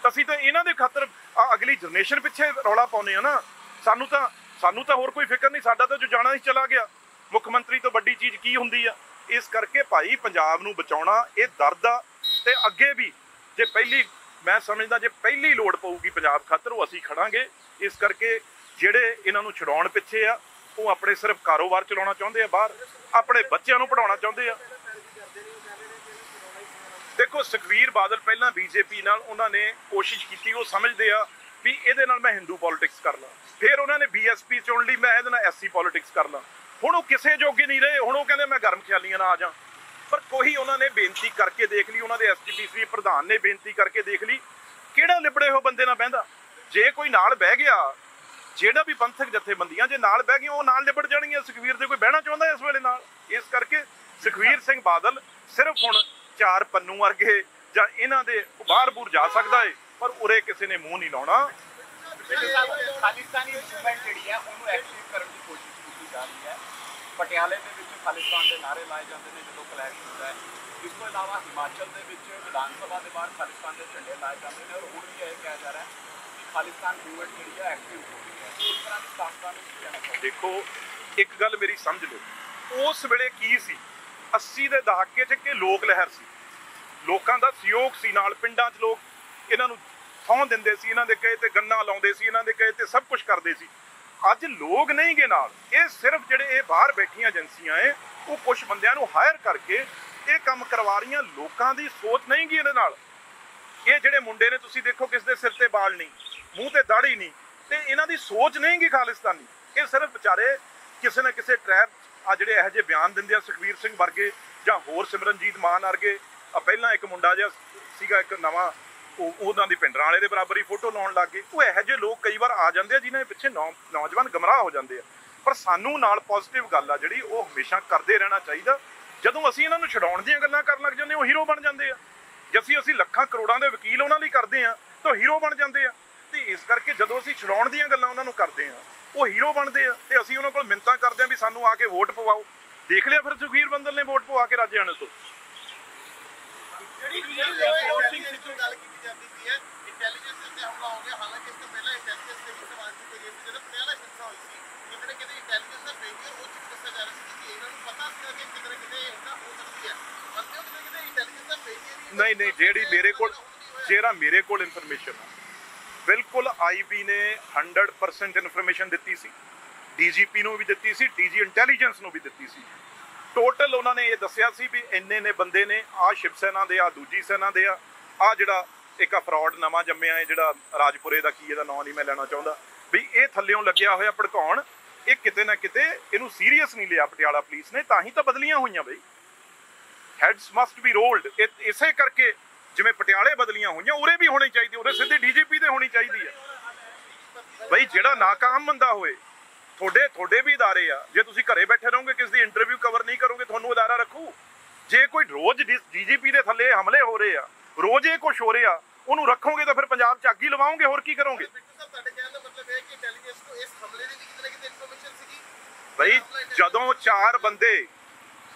ਅਸੀਂ ਤਾਂ ਇਹਨਾਂ ਦੇ ਖਾਤਰ ਅਗਲੀ ਜਨਰੇਸ਼ਨ ਪਿੱਛੇ ਰੌਲਾ ਪਾਉਂਦੇ ਆ ਨਾ। ਸਾਨੂੰ ਤਾਂ ਹੋਰ ਕੋਈ ਫਿਕਰ ਨਹੀਂ, ਸਾਡਾ ਤਾਂ ਜੋ ਜਾਣਾ ਹੀ ਚਲਾ ਗਿਆ। ਮੁੱਖ ਮੰਤਰੀ ਤੋਂ ਵੱਡੀ ਚੀਜ਼ ਕੀ ਹੁੰਦੀ ਆ। ਇਸ ਕਰਕੇ ਭਾਈ ਪੰਜਾਬ ਨੂੰ ਬਚਾਉਣਾ ਇਹ ਦਰਦ ਆ, ਤੇ ਅੱਗੇ ਵੀ ਜੇ ਮੈਂ ਸਮਝਦਾ ਜੇ ਪਹਿਲੀ ਲੋੜ ਪਊਗੀ ਪੰਜਾਬ ਖਾਤਰ, ਉਹ ਅਸੀਂ ਖੜਾਂਗੇ। ਇਸ ਕਰਕੇ ਜਿਹੜੇ ਇਹਨਾਂ ਨੂੰ ਛਡਾਉਣ ਪਿੱਛੇ ਆ, ਉਹ ਆਪਣੇ ਸਿਰਫ ਕਾਰੋਬਾਰ ਚਲਾਉਣਾ ਚਾਹੁੰਦੇ ਆ, ਬਾਹਰ ਆਪਣੇ ਬੱਚਿਆਂ ਨੂੰ ਪੜਾਉਣਾ ਚਾਹੁੰਦੇ ਆ। ਦੇਖੋ ਸੁਖਬੀਰ ਬਾਦਲ ਪਹਿਲਾਂ ਬੀਜੇਪੀ ਨਾਲ ਉਹਨਾਂ ਨੇ ਕੋਸ਼ਿਸ਼ ਕੀਤੀ, ਉਹ ਸਮਝਦੇ ਆ ਵੀ ਇਹਦੇ ਨਾਲ ਮੈਂ ਹਿੰਦੂ ਪੋਲਿਟਿਕਸ ਕਰ ਲਾਂ। ਫਿਰ ਉਹਨਾਂ ਨੇ ਬੀਐਸਪੀ ਚੁਣ ਲਈ, ਮੈਂ ਇਹਦੇ ਨਾਲ ਐਸਸੀ ਪੋਲਿਟਿਕਸ ਕਰ ਲਾਂ। ਹੁਣ ਉਹ ਕਿਸੇ ਜੋਗੇ ਨਹੀਂ ਰਹੇ, ਹੁਣ ਉਹ ਕਹਿੰਦੇ ਮੈਂ ਗਰਮ ਖਿਆਲੀਆਂ ਨਾਲ ਆ ਜਾ। ਪਰ ਕੋਈ ਉਹਨਾਂ ਨੇ ਬੇਨਤੀ ਕਰਕੇ ਦੇਖ ਲਈ, ਉਹਨਾਂ ਦੇ ਐਸਜੀਪੀਸੀ ਪ੍ਰਧਾਨ ਨੇ ਬੇਨਤੀ ਕਰਕੇ ਦੇਖ ਲਈ, ਕਿਹੜਾ ਲਿਬੜੇ ਹੋ ਬੰਦੇ ਨਾਲ ਬਹਿੰਦਾ। ਜੇ ਕੋਈ ਨਾਲ ਬਹਿ ਗਿਆ, ਜਿਹੜਾ ਵੀ ਪੰਥਕ ਜਥੇਬੰਦੀਆਂ ਜੇ ਨਾਲ ਬਹਿ ਗਈਆਂ, ਉਹ ਨਾਲ ਲਿਬੜ ਜਾਣਗੀਆਂ। ਸੁਖਬੀਰ ਦੇ ਕੋਈ ਬਹਿਣਾ ਚਾਹੁੰਦਾ ਇਸ ਵੇਲੇ ਨਾਲ। ਇਸ ਕਰਕੇ ਸੁਖਬੀਰ ਸਿੰਘ ਬਾਦਲ ਸਿਰਫ ਹੁਣ 4 ਪੰਨੂ ਵਰਗੇ ਜਾਂ ਇਹਨਾਂ ਦੇ ਬਾਹਰ-ਬੂਰ ਜਾ ਸਕਦਾ ਹੈ, ਪਰ ਉਰੇ ਕਿਸੇ ਨੇ ਮੂੰਹ ਨਹੀਂ ਲਾਉਣਾ। ਖਾਲਿਸਤਾਨੀ ਮੂਵਮੈਂਟ ਜਿਹੜੀ ਹੈ ਉਹਨੂੰ ਐਕਟਿਵ ਕਰਨ ਦੀ ਕੋਸ਼ਿਸ਼ ਕੀਤੀ ਜਾ ਰਹੀ ਹੈ। ਪਟਿਆਲੇ ਦੇ ਵਿੱਚ ਖਾਲਿਸਤਾਨ ਦੇ ਨਾਅਰੇ ਲਾਏ ਜਾਂਦੇ ਨੇ ਜਦੋਂ ਕਲੈਸ਼ ਹੁੰਦਾ ਹੈ। ਇਸ ਤੋਂ ਇਲਾਵਾ ਹਿਮਾਚਲ ਦੇ ਵਿੱਚ ਵਿਧਾਨ ਸਭਾ ਦੇ ਬਾਹਰ ਖਾਲਿਸਤਾਨ ਦੇ ਝੰਡੇ ਲਾਏ ਜਾਂਦੇ ਨੇ, ਔਰ ਹੁਣ ਵੀ ਇਹ ਕਿਹਾ ਜਾ ਰਿਹਾ ਹੈ ਕਿ ਖਾਲਿਸਤਾਨ ਮੂਵਮੈਂਟ ਜਿਹੜੀ ਹੈ ਐਕਟਿਵ ਹੋ ਰਹੀ ਹੈ। ਇਸ ਤਰ੍ਹਾਂ ਦੀ ਤਾਕਤਾਂ ਨੂੰ ਕੀ ਕਹਿਣਾ ਚਾਹੁੰਦੇ? ਦੇਖੋ ਇੱਕ ਗੱਲ ਮੇਰੀ ਸਮਝ ਲਓ, ਉਸ ਵੇਲੇ ਕੀ ਸੀ 80 ਦੇ ਦਹਾਕੇ 'ਚ ਕਿ ਲੋਕ ਲਹਿਰ ਸੀ, ਲੋਕਾਂ ਦਾ ਸਹਿਯੋਗ ਸੀ ਨਾਲ। ਪਿੰਡਾਂ 'ਚ ਲੋਕ ਇਹਨਾਂ ਨੂੰ ਥਾਂ ਦਿੰਦੇ ਸੀ, ਇਹਨਾਂ ਦੇ ਕਹੇ ਤੇ ਗੰਨਾ ਲਾਉਂਦੇ ਸੀ, ਇਹਨਾਂ ਦੇ ਕਹੇ ਤੇ ਸਭ ਕੁਝ ਕਰਦੇ ਸੀ। ਅੱਜ ਲੋਕ ਨਹੀਂ ਗੇ ਨਾਲ, ਇਹ ਸਿਰਫ ਜਿਹੜੇ ਇਹ ਬਾਹਰ ਬੈਠੀਆਂ ਏਜੰਸੀਆਂ ਏ, ਉਹ ਕੁਝ ਬੰਦਿਆਂ ਨੂੰ ਹਾਇਰ ਕਰਕੇ ਇਹ ਕੰਮ ਕਰਵਾ ਰਹੀਆਂ। ਲੋਕਾਂ ਦੀ ਸੋਚ ਨਹੀਂ ਗੀ ਇਹਦੇ ਨਾਲ। ਇਹ ਜਿਹੜੇ ਮੁੰਡੇ ਨੇ ਤੁਸੀਂ ਦੇਖੋ, ਕਿਸ ਦੇ ਸਿਰ ਤੇ ਬਾਲ ਨਹੀਂ, ਮੂੰਹ ਤੇ ਦਾੜੀ ਨਹੀਂ, ਤੇ ਇਹਨਾਂ ਦੀ ਸੋਚ ਨਹੀਂ ਗੀ ਖਾਲਿਸਤਾਨੀ। ਇਹ ਸਿਰਫ ਵਿਚਾਰੇ ਕਿਸੇ ਨਾ ਕਿਸੇ ਟਰੈਪ ਆ ਜਿਹੜੇ ਇਹੋ ਜਿਹੇ ਬਿਆਨ ਦਿੰਦੇ ਆ, ਸੁਖਬੀਰ ਸਿੰਘ ਵਰਗੇ ਜਾਂ ਹੋਰ ਸਿਮਰਨਜੀਤ ਮਾਨ ਵਰਗੇ। ਪਹਿਲਾਂ ਇੱਕ ਮੁੰਡਾ ਜਿਹਾ ਸੀਗਾ, ਇੱਕ ਨਵਾਂ, ਉਹਨਾਂ ਦੀ ਪਿੰਡਰਾਂ ਵਾਲੇ ਦੇ ਬਰਾਬਰ ਹੀ ਫੋਟੋ ਲਾਉਣ ਲੱਗ ਗਏ। ਉਹ ਇਹੋ ਜਿਹੇ ਲੋਕ ਕਈ ਵਾਰ ਆ ਜਾਂਦੇ ਆ ਜਿਨ੍ਹਾਂ ਦੇ ਪਿੱਛੇ ਨੌਜਵਾਨ ਗਮਰਾਹ ਹੋ ਜਾਂਦੇ ਆ। ਪਰ ਸਾਨੂੰ ਨਾਲ ਪੋਜ਼ਿਟਿਵ ਗੱਲ ਆ ਜਿਹੜੀ, ਉਹ ਹਮੇਸ਼ਾ ਕਰਦੇ ਰਹਿਣਾ ਚਾਹੀਦਾ। ਜਦੋਂ ਅਸੀਂ ਇਹਨਾਂ ਨੂੰ ਛਡਾਉਣ ਦੀਆਂ ਗੱਲਾਂ ਕਰਨ ਲੱਗ ਜਾਂਦੇ, ਉਹ ਹੀਰੋ ਬਣ ਜਾਂਦੇ ਆ। ਜੇ ਅਸੀਂ ਲੱਖਾਂ ਕਰੋੜਾਂ ਦੇ ਵਕੀਲ ਉਹਨਾਂ ਲਈ ਕਰਦੇ ਆ ਤਾਂ ਹੀਰੋ ਬਣ ਜਾਂਦੇ ਆ। ਤੇ ਇਸ ਕਰਕੇ ਜਦੋਂ ਅਸੀਂ ਛਡਾਉਣ ਦੀਆਂ ਗੱਲਾਂ ਉਹਨਾਂ ਨੂੰ ਕਰਦੇ ਆ, ਉਹ ਹੀਰੋ ਬਣਦੇ ਆ, ਤੇ ਅਸੀਂ ਉਹਨਾਂ ਕੋਲ ਮਿੰਨਤਾਂ ਕਰਦੇ ਆ ਵੀ ਸਾਨੂੰ ਆ ਕੇ ਵੋਟ ਪਵਾਓ। ਦੇਖ ਲਿਆ ਫਿਰ ਸੁਖਬੀਰ ਬਾਦਲ ਨੇ ਵੋਟ ਪਵਾ ਕੇ ਰਾਜੇ ਆਣੇ ਤੋਂ। ਨਹੀਂ, ਜਿਹੜਾ ਮੇਰੇ ਕੋਲ ਇਨਫੋਰਮੇਸ਼ਨ ਆ, ਬਿਲਕੁਲ ਆਈਬੀ ਨੇ 100% ਇਨਫੋਰਮੇਸ਼ਨ ਦਿੱਤੀ ਸੀ, ਡੀਜੀਪੀ ਨੂੰ ਵੀ ਦਿੱਤੀ ਸੀ, ਡੀਜੀ ਇੰਟੈਲੀਜੈਂਸ ਨੂੰ ਵੀ ਦਿੱਤੀ ਸੀ। ਟੋਟਲ ਉਹਨਾਂ ਨੇ ਇਹ ਦੱਸਿਆ ਸੀ ਵੀ ਇੰਨੇ ਨੇ ਬੰਦੇ ਨੇ, ਆਹ ਸ਼ਿਵ ਸੈਨਾ ਦੇ, ਆਹ ਦੂਜੀ ਸੈਨਾ ਦੇ ਆ, ਆਹ ਜਿਹੜਾ ਇੱਕ ਫਰਾਡ ਨਵਾਂ ਜੰਮਿਆ ਹੈ ਜਿਹੜਾ ਰਾਜਪੁਰੇ ਦਾ, ਕੀ ਇਹਦਾ ਨਾਂ ਨਹੀਂ ਮੈਂ ਲੈਣਾ ਚਾਹੁੰਦਾ, ਵੀ ਇਹ ਥੱਲਿਓਂ ਲੱਗਿਆ ਹੋਇਆ ਭੜਕਾਉਣ। ਇਹ ਕਿਤੇ ਨਾ ਕਿਤੇ ਇਹਨੂੰ ਸੀਰੀਅਸ ਨਹੀਂ ਲਿਆ ਪਟਿਆਲਾ ਪੁਲਿਸ ਨੇ, ਤਾਂ ਹੀ ਤਾਂ ਬਦਲੀਆਂ ਹੋਈਆਂ ਬਈ। Heads must be rolled. ਇਸੇ ਕਰਕੇ ਜਿਵੇਂ ਪਟਿਆਲੇ ਬਦਲੀਆਂ ਹੋਈਆਂ, ਉਰੇ ਵੀ ਹੋਣੀ ਚਾਹੀਦੀ, ਉਰੇ ਸਿੱਧੀ ਡੀਜੀਪੀ ਤੇ ਹੋਣੀ ਚਾਹੀਦੀ ਹੈ ਬਈ। ਜਿਹੜਾ ਨਾਕਾਮ ਬੰਦਾ ਹੋਏ, ਤੁਹਾਡੇ ਵੀ ਅਦਾਰੇ ਆ, ਜੇ ਤੁਸੀਂ ਘਰੇ ਬੈਠੇ ਰਹੋਗੇ, ਕਿਸ ਦੀ ਇੰਟਰਵਿਊ ਕਵਰ ਨਹੀਂ ਕਰੋਗੇ, ਤੁਹਾਨੂੰ ਅਦਾਰਾ ਰੱਖੂ। ਜੇ ਕੋਈ ਰੋਜ਼ ਡੀਜੀਪੀ ਦੇ ਥੱਲੇ ਹਮਲੇ ਹੋ ਰਹੇ ਆ, ਰੋਜ਼ ਇਹ ਕੁਛ ਹੋ ਰਿਹਾ, ਉਹਨੂੰ ਰੱਖੋਗੇ ਤਾਂ ਫਿਰ ਪੰਜਾਬ 'ਚ ਅੱਗ ਹੀ ਲਵਾਓਗੇ, ਹੋਰ ਕੀ ਕਰੋਗੇ ਬਈ। ਜਦੋਂ 4 ਬੰਦੇ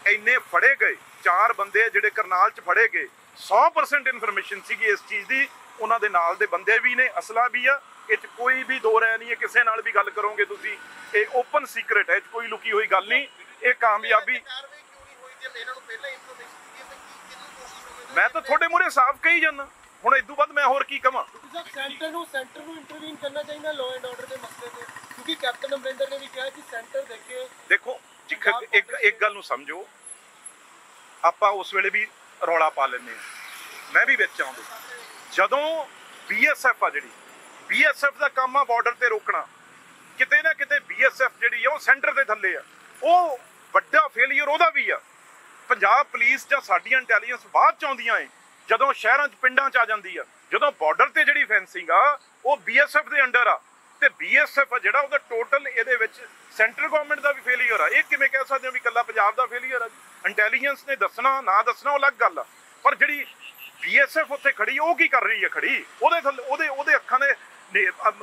ਇੰਨੇ ਫੜੇ ਗਏ, 4 ਬੰਦੇ ਜਿਹੜੇ ਕਰਨਾਲ 'ਚ ਫੜੇ ਗਏ, 100% ਇਨਫੋਰਮੇਸ਼ਨ ਸੀਗੀ ਇਸ ਚੀਜ਼ ਦੀ। ਉਹਨਾਂ ਦੇ ਨਾਲ ਦੇ ਬੰਦੇ ਵੀ ਨੇ, ਅਸਲਾ ਵੀ ਆ, ਇਹ 'ਚ ਕੋਈ ਵੀ ਦੋ ਰਾਏ ਨਹੀਂ ਹੈ। ਕਿਸੇ ਨਾਲ ਵੀ ਗੱਲ ਕਰੋਗੇ ਤੁਸੀਂ, ਇਹ ਓਪਨ ਸੀਕ੍ਰੇਟ ਹੈ, ਕੋਈ ਲੁਕੀ ਹੋਈ ਗੱਲ ਨਹੀਂ। ਇਹ ਕਾਮਯਾਬੀ ਮੈਂ ਤਾਂ ਤੁਹਾਡੇ ਮੂਹਰੇ ਸਾਫ਼ ਕਹੀ ਜਾਂਦਾ, ਹੁਣ ਇਦੋਂ ਬਾਅਦ ਮੈਂ ਹੋਰ ਕੀ ਕਵਾਂ। ਸੈਂਟਰ ਨੂੰ ਇੰਟਰਵੀਨ ਕਰਨਾ ਚਾਹੀਦਾ ਲਾਅ ਐਂਡ ਆਰਡਰ ਦੇ ਮਸਲੇ ਤੇ, ਕਿਉਂਕਿ ਕੈਪਟਨ ਅਮਰਿੰਦਰ ਨੇ ਵੀ ਕਿਹਾ ਕਿ ਸੈਂਟਰ ਦੇਖੇ। ਦੇਖੋ ਇੱਕ ਗੱਲ ਨੂੰ ਸਮਝੋ, ਆਪਾਂ ਉਸ ਵੇਲੇ ਵੀ ਰੌਲਾ ਪਾ ਲੈਂਦੇ ਹਾਂ, ਮੈਂ ਵੀ ਵਿੱਚ ਆਉਂਦੇ। ਜਦੋਂ BSF ਆ ਜਿਹੜੀ BSF ਦਾ ਕੰਮ ਆ ਬਾਰਡਰ ਤੇ ਰੋਕਣਾ, ਕਿਤੇ ਨਾ ਕਿਤੇ BSF ਜਿਹੜੀ ਆ ਉਹ ਸੈਂਟਰ ਦੇ ਥੱਲੇ ਆ, ਉਹ ਵੱਡਾ ਫੇਲੀਅਰ ਉਹਦਾ ਵੀ ਆ। ਪੰਜਾਬ ਪੁਲਿਸ ਜਾਂ ਸਾਡੀਆਂ ਇੰਟੈਲੀਜੈਂਸ ਬਾਅਦ ਚ ਆਉਂਦੀਆਂ ਏ, ਜਦੋਂ ਸ਼ਹਿਰਾਂ 'ਚ ਪਿੰਡਾਂ 'ਚ ਆ ਜਾਂਦੀ ਆ। ਜਦੋਂ ਬਾਰਡਰ ਤੇ ਜਿਹੜੀ ਫੈਂਸਿੰਗ ਆ ਉਹ BSF ਦੇ ਅੰਡਰ ਆ, ਤੇ BSF ਆ ਜਿਹੜਾ ਉਹਦਾ ਟੋਟਲ ਇਹਦੇ ਵਿੱਚ ਸੈਂਟਰ ਗਵਰਨਮੈਂਟ ਦਾ ਵੀ ਫੇਲੀਅਰ ਆ। ਇਹ ਕਿਵੇਂ ਕਹਿ ਸਕਦੇ ਹੋ ਵੀ ਇਕੱਲਾ ਪੰਜਾਬ ਦਾ ਫੇਲੀਅਰ ਆ? ਇੰਟੈਲੀਜੈਂਸ ਨੇ ਦੱਸਣਾ ਨਾ ਦੱਸਣਾ ਉਹ ਅਲੱਗ ਗੱਲ ਆ, ਪਰ ਜਿਹੜੀ BSF ਉੱਥੇ ਖੜੀ ਉਹ ਕੀ ਕਰ ਰਹੀ ਹੈ? ਖੜੀ ਉਹਦੇ ਥੱਲੇ ਉਹਦੇ ਅੱਖਾਂ ਦੇ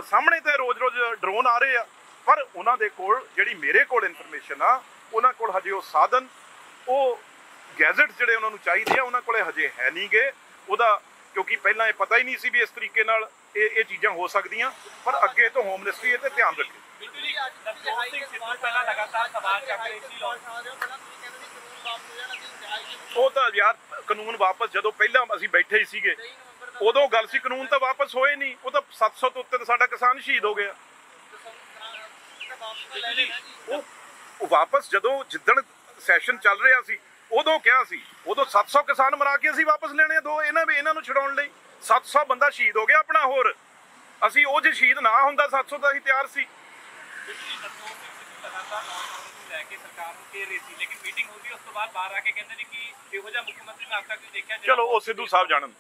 ਸਾਹਮਣੇ ਤੇ ਰੋਜ਼-ਰੋਜ਼ ਡਰੋਨ ਆ ਰਹੇ ਆ, ਪਰ ਉਹਨਾਂ ਦੇ ਕੋਲ ਜਿਹੜੀ ਮੇਰੇ ਕੋਲ ਇਨਫੋਰਮੇਸ਼ਨ ਆ, ਉਹਨਾਂ ਕੋਲ ਹਜੇ ਉਹ ਸਾਧਨ, ਉਹ ਗੈਜ਼ਟ ਜਿਹੜੇ ਉਹਨਾਂ ਨੂੰ ਚਾਹੀਦੇ ਆ, ਉਹਨਾਂ ਕੋਲੇ ਹਜੇ ਹੈ ਨਹੀਂ ਗੇ। ਉਹਦਾ ਕਿਉਂਕਿ ਪਹਿਲਾਂ ਇਹ ਪਤਾ ਹੀ ਨਹੀਂ ਸੀ ਵੀ ਇਸ ਤਰੀਕੇ ਨਾਲ ਇਹ ਚੀਜ਼ਾਂ ਹੋ ਸਕਦੀਆਂ, ਪਰ ਅੱਗੇ ਤੋਂ ਹੋਮ ਮਿਨਿਸਟਰੀ ਇਹ ਤੇ ਧਿਆਨ ਰੱਖੇ। ਬਿਲਕੁਲ ਜੀ, ਨਵਜੋਤ ਸਿੰਘ ਸਿੱਧੂ ਪਹਿਲਾਂ ਲਗਾਤਾਰ ਸਵਾਲ ਚੱਕ ਰਹੇ ਸੀ ਉਹ ਤਾਂ ਯਾਰ ਕਾਨੂੰਨ ਵਾਪਸ ਜਦੋਂ ਪਹਿਲਾਂ ਅਸੀਂ ਬੈਠੇ ਹੀ ਸੀਗੇ ਉਦੋਂ ਗੱਲ ਸੀ, ਕਾਨੂੰਨ ਤਾਂ ਵਾਪਸ ਹੋਏ ਨਹੀਂ। ਉਹ ਤਾਂ 700 ਤੋਂ ਉੱਤੇ ਸਾਡਾ ਕਿਸਾਨ ਸ਼ਹੀਦ ਹੋ ਗਿਆ। ਉਹ ਵਾਪਸ ਜਦੋਂ ਜਿੱਦਣ ਸੈਸ਼ਨ ਚੱਲ ਰਿਹਾ ਸੀ ਉਦੋਂ ਕਿਹਾ ਸੀ, ਉਦੋਂ 700 ਕਿਸਾਨ ਮਰਾ ਕੇ ਅਸੀਂ ਵਾਪਸ ਲੈਣੇ ਆ ਦੋ, ਇਹਨਾਂ ਨੂੰ ਛਡਾਉਣ ਲਈ 700 ਬੰਦਾ ਸ਼ਹੀਦ ਹੋ ਗਿਆ ਆਪਣਾ। ਹੋਰ ਅਸੀਂ ਉਹ ਜੇ ਸ਼ਹੀਦ ਨਾ ਹੁੰਦਾ 700 ਦਾ ਅਸੀਂ ਤਿਆਰ ਸੀ। ਲਗਾਤਾਰ ਲੈ ਕੇ ਸਰਕਾਰ ਨੂੰ ਘੇਰ ਰਹੀ ਸੀ, ਲੇਕਿਨ ਮੀਟਿੰਗ ਹੋਈ ਉਸ ਤੋਂ ਬਾਅਦ ਬਾਹਰ ਆ ਕੇ ਕਹਿੰਦੇ ਨੇ ਕਿ ਇਹੋ ਜਿਹਾ ਮੁੱਖ ਮੰਤਰੀ ਮੈਂ ਅੱਜ ਤੱਕ ਨਹੀਂ ਦੇਖਿਆ। ਚਲੋ ਉਹ ਸਿੱਧੂ ਸਾਹਿਬ ਜਾਣਨ।